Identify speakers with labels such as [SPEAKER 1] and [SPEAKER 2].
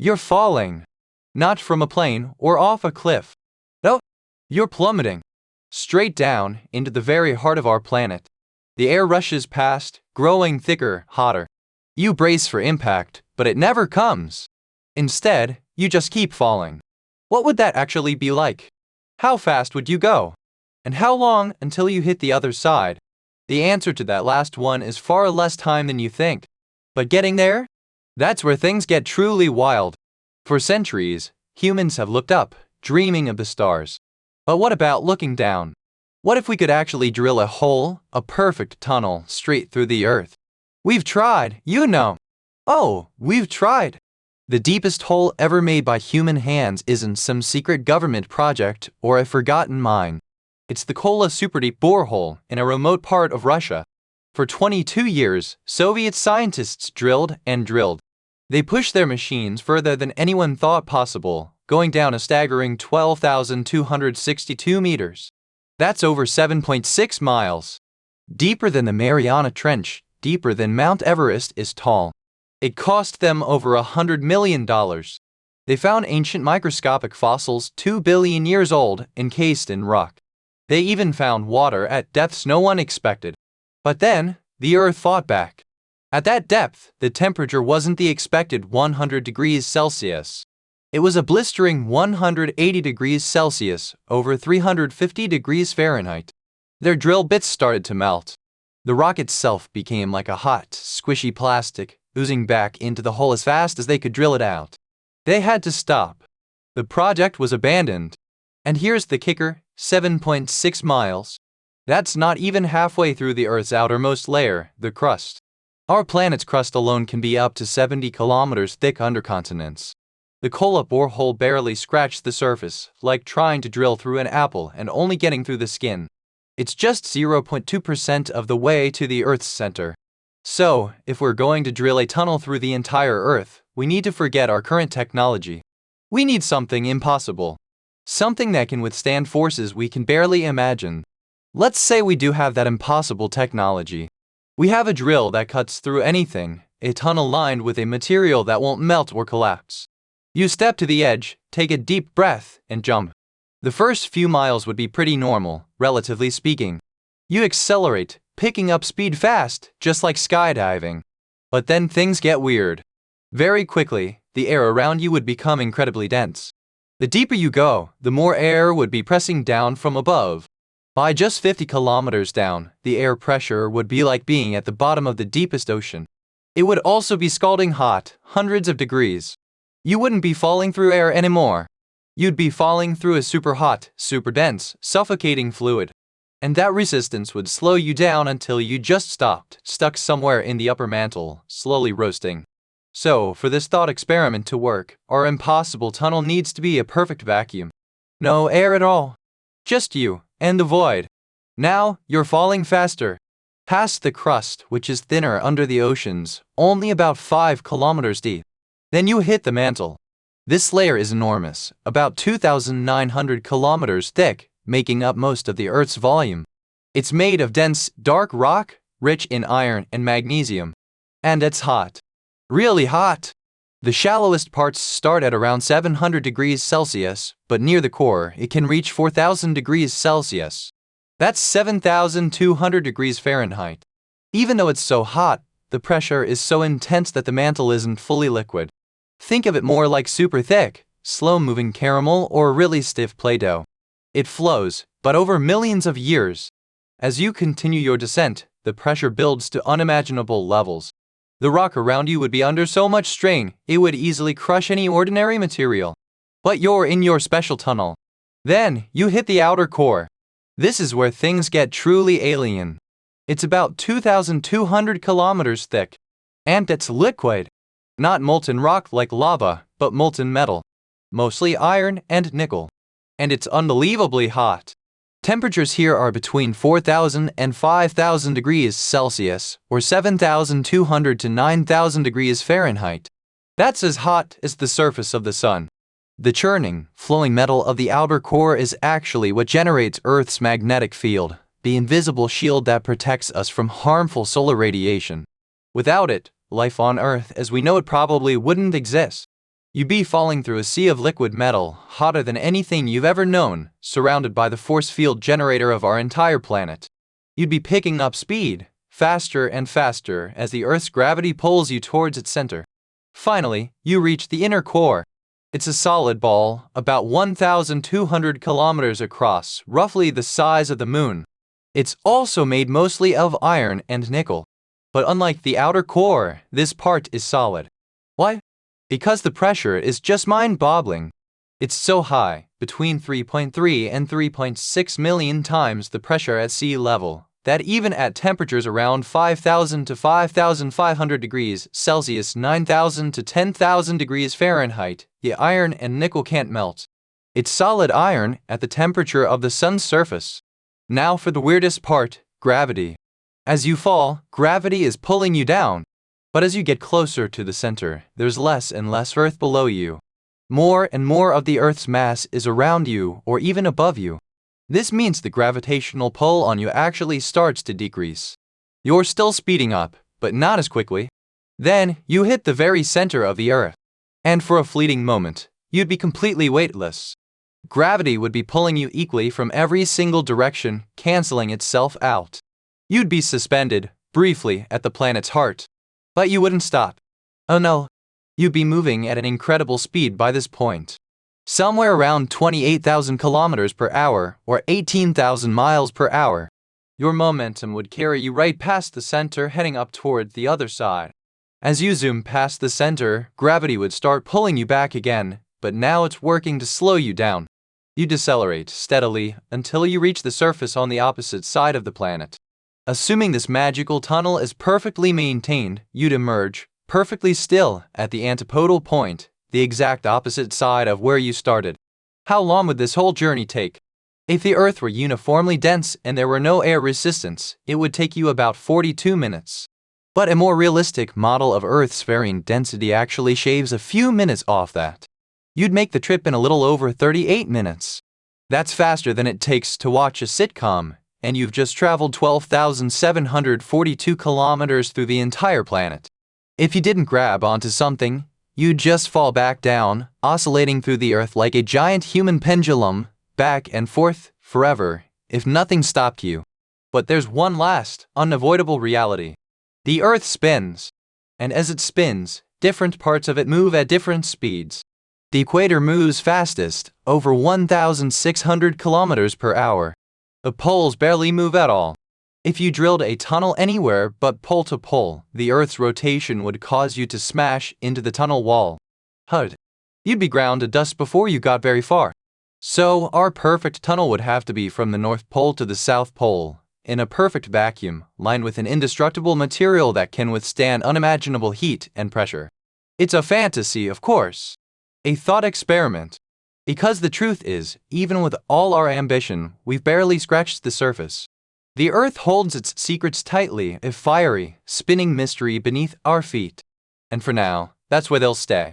[SPEAKER 1] You're falling. Not from a plane or off a cliff. No, you're plummeting. Straight down into the very heart of our planet. The air rushes past, growing thicker, hotter. You brace for impact, but it never comes. Instead, you just keep falling. What would that actually be like? How fast would you go? And how long until you hit the other side? The answer to that last one is far less time than you think. But getting there? That's where things get truly wild. For centuries, humans have looked up, dreaming of the stars. But what about looking down? What if we could actually drill a hole, a perfect tunnel, straight through the earth? We've tried, you know. Oh, we've tried. The deepest hole ever made by human hands isn't some secret government project or a forgotten mine. It's the Kola superdeep borehole in a remote part of Russia. For 22 years, Soviet scientists drilled and drilled. They pushed their machines further than anyone thought possible, going down a staggering 12,262 meters. That's over 7.6 miles. Deeper than the Mariana Trench, deeper than Mount Everest is tall. It cost them over $100 million. They found ancient microscopic fossils 2 billion years old encased in rock. They even found water at depths no one expected. But then, the Earth fought back. At that depth, the temperature wasn't the expected 100 degrees Celsius. It was a blistering 180 degrees Celsius over 350 degrees Fahrenheit. Their drill bits started to melt. The rock itself became like a hot, squishy plastic, oozing back into the hole as fast as they could drill it out. They had to stop. The project was abandoned. And here's the kicker, 7.6 miles. That's not even halfway through the Earth's outermost layer, the crust. Our planet's crust alone can be up to 70 kilometers thick under continents. The Kola borehole barely scratched the surface, like trying to drill through an apple and only getting through the skin. It's just 0.2% of the way to the Earth's center. So, if we're going to drill a tunnel through the entire Earth, we need to forget our current technology. We need something impossible. Something that can withstand forces we can barely imagine. Let's say we do have that impossible technology. We have a drill that cuts through anything, a tunnel lined with a material that won't melt or collapse. You step to the edge, take a deep breath, and jump. The first few miles would be pretty normal, relatively speaking. You accelerate, picking up speed fast, just like skydiving. But then things get weird. Very quickly, the air around you would become incredibly dense. The deeper you go, the more air would be pressing down from above. By just 50 kilometers down, the air pressure would be like being at the bottom of the deepest ocean. It would also be scalding hot, hundreds of degrees. You wouldn't be falling through air anymore. You'd be falling through a super hot, super dense, suffocating fluid. And that resistance would slow you down until you just stopped, stuck somewhere in the upper mantle, slowly roasting. So, for this thought experiment to work, our impossible tunnel needs to be a perfect vacuum. No air at all. Just you and the void. Now, you're falling faster. Past the crust, which is thinner under the oceans, only about 5 kilometers deep. Then you hit the mantle. This layer is enormous, about 2,900 kilometers thick, making up most of the Earth's volume. It's made of dense, dark rock, rich in iron and magnesium. And it's hot. Really hot. The shallowest parts start at around 700 degrees Celsius, but near the core, it can reach 4,000 degrees Celsius. That's 7,200 degrees Fahrenheit. Even though it's so hot, the pressure is so intense that the mantle isn't fully liquid. Think of it more like super thick, slow-moving caramel or really stiff Play-Doh. It flows, but over millions of years. As you continue your descent, the pressure builds to unimaginable levels. The rock around you would be under so much strain, it would easily crush any ordinary material. But you're in your special tunnel. Then, you hit the outer core. This is where things get truly alien. It's about 2,200 kilometers thick. And it's liquid. Not molten rock like lava, but molten metal. Mostly iron and nickel. And it's unbelievably hot. Temperatures here are between 4,000 and 5,000 degrees Celsius, or 7,200 to 9,000 degrees Fahrenheit. That's as hot as the surface of the sun. The churning, flowing metal of the outer core is actually what generates Earth's magnetic field, the invisible shield that protects us from harmful solar radiation. Without it, life on Earth as we know it probably wouldn't exist. You'd be falling through a sea of liquid metal, hotter than anything you've ever known, surrounded by the force field generator of our entire planet. You'd be picking up speed, faster and faster, as the Earth's gravity pulls you towards its center. Finally, you reach the inner core. It's a solid ball, about 1,200 kilometers across, roughly the size of the moon. It's also made mostly of iron and nickel. But unlike the outer core, this part is solid. Why? Because the pressure is just mind-boggling. It's so high, between 3.3 and 3.6 million times the pressure at sea level, that even at temperatures around 5,000 to 5,500 degrees Celsius, 9,000 to 10,000 degrees Fahrenheit, the iron and nickel can't melt. It's solid iron at the temperature of the sun's surface. Now for the weirdest part, gravity. As you fall, gravity is pulling you down. But as you get closer to the center, there's less and less Earth below you. More and more of the Earth's mass is around you or even above you. This means the gravitational pull on you actually starts to decrease. You're still speeding up, but not as quickly. Then, you hit the very center of the Earth. And for a fleeting moment, you'd be completely weightless. Gravity would be pulling you equally from every single direction, canceling itself out. You'd be suspended, briefly, at the planet's heart. But you wouldn't stop. Oh no. You'd be moving at an incredible speed by this point. Somewhere around 28,000 kilometers per hour or 18,000 miles per hour. Your momentum would carry you right past the center, heading up toward the other side. As you zoom past the center, gravity would start pulling you back again, but now it's working to slow you down. You decelerate steadily until you reach the surface on the opposite side of the planet. Assuming this magical tunnel is perfectly maintained, you'd emerge, perfectly still, at the antipodal point, the exact opposite side of where you started. How long would this whole journey take? If the Earth were uniformly dense and there were no air resistance, it would take you about 42 minutes. But a more realistic model of Earth's varying density actually shaves a few minutes off that. You'd make the trip in a little over 38 minutes. That's faster than it takes to watch a sitcom, and you've just traveled 12,742 kilometers through the entire planet. If you didn't grab onto something, you'd just fall back down, oscillating through the Earth like a giant human pendulum, back and forth, forever, if nothing stopped you. But there's one last, unavoidable reality. The Earth spins. And as it spins, different parts of it move at different speeds. The equator moves fastest, over 1,600 kilometers per hour. The poles barely move at all. If you drilled a tunnel anywhere but pole to pole, the Earth's rotation would cause you to smash into the tunnel wall. Hud. You'd be ground to dust before you got very far. So, our perfect tunnel would have to be from the North Pole to the South Pole, in a perfect vacuum, lined with an indestructible material that can withstand unimaginable heat and pressure. It's a fantasy, of course. A thought experiment. Because the truth is, even with all our ambition, we've barely scratched the surface. The Earth holds its secrets tightly, a fiery, spinning mystery beneath our feet. And for now, that's where they'll stay.